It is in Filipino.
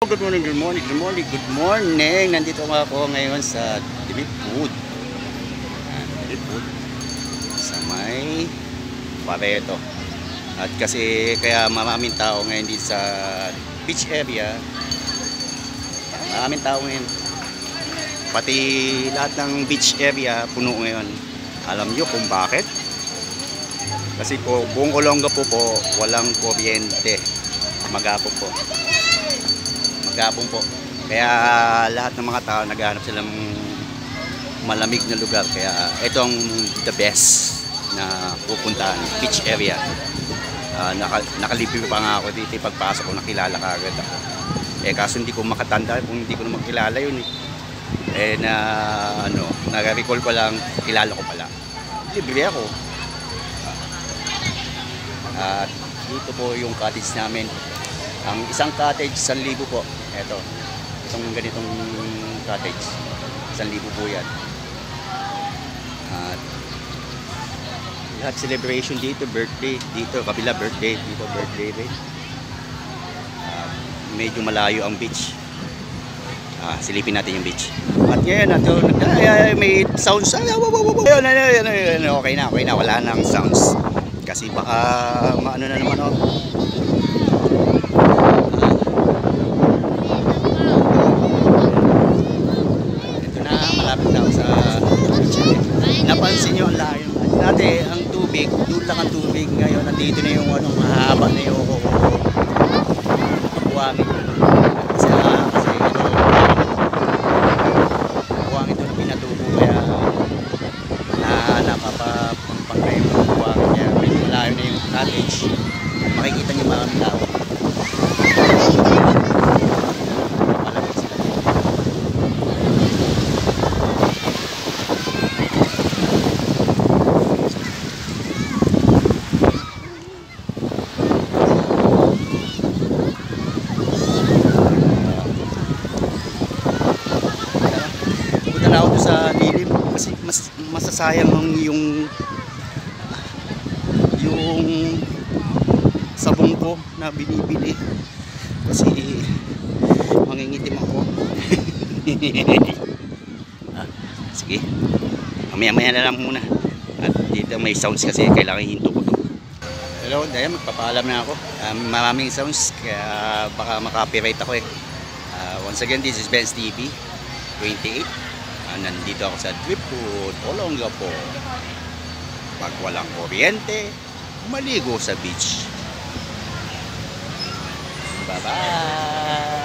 Good morning, good morning, good morning, good morning. Nandito nga ako ngayon sa Dilip Food. Dilip Food sa may Pareto. At kasi kaya maraming tao ngayon dito sa beach area. Maraming tao ngayon. Pati lahat ng beach area puno ngayon. Alam nyo kung bakit? Kasi po buong Olongapo po walang kuryente. Maghapon po. Gabong po. Kaya lahat ng mga tao naghahanap silang malamig na lugar. Kaya ito ang the best na pupuntahan, beach area. Nakalipin pa nga ako dito pagpasok ko, nakilala ka agad ako. Kaso hindi ko makatanda kung hindi ko na makilala yun nag-recall ko lang, kilala ko pala. Libre ako. At dito po yung cottage namin. Ang isang cottage, 1,000 po. Itong ganitong cottage, 1,000 po yan. At lahat celebration dito, birthday dito, kabila birthday dito, birthday rin. Medyo malayo ang beach. Silipin natin yung beach. At ngayon may sounds. Okay na, wala nang sounds. Kasi baka maano na naman napansin nyo ang layo dati ang tubig, doon lang ang tubig. Ngayon nandito na yung mahaba na yung buwangin kasi buwangin ito na pinatubo kaya napapampangkay yung buwangin kaya medyo malayo na yung cottage. Makikita nyo maraming tao. Ako sa dilim kasi masasayang yung sabong ko na binibili kasi mangingitim ako. Sige, mamaya na lang muna. At dito may sounds kasi kailangan hinto ko to. Hello, dahil magpapaalam na ako. Maraming sounds kaya baka makapiright ako once again, this is Benz TV 28. Nandito ako sa Dilip Food, Olongapo. Pag walang kuryente, maligo sa beach. Bye-bye!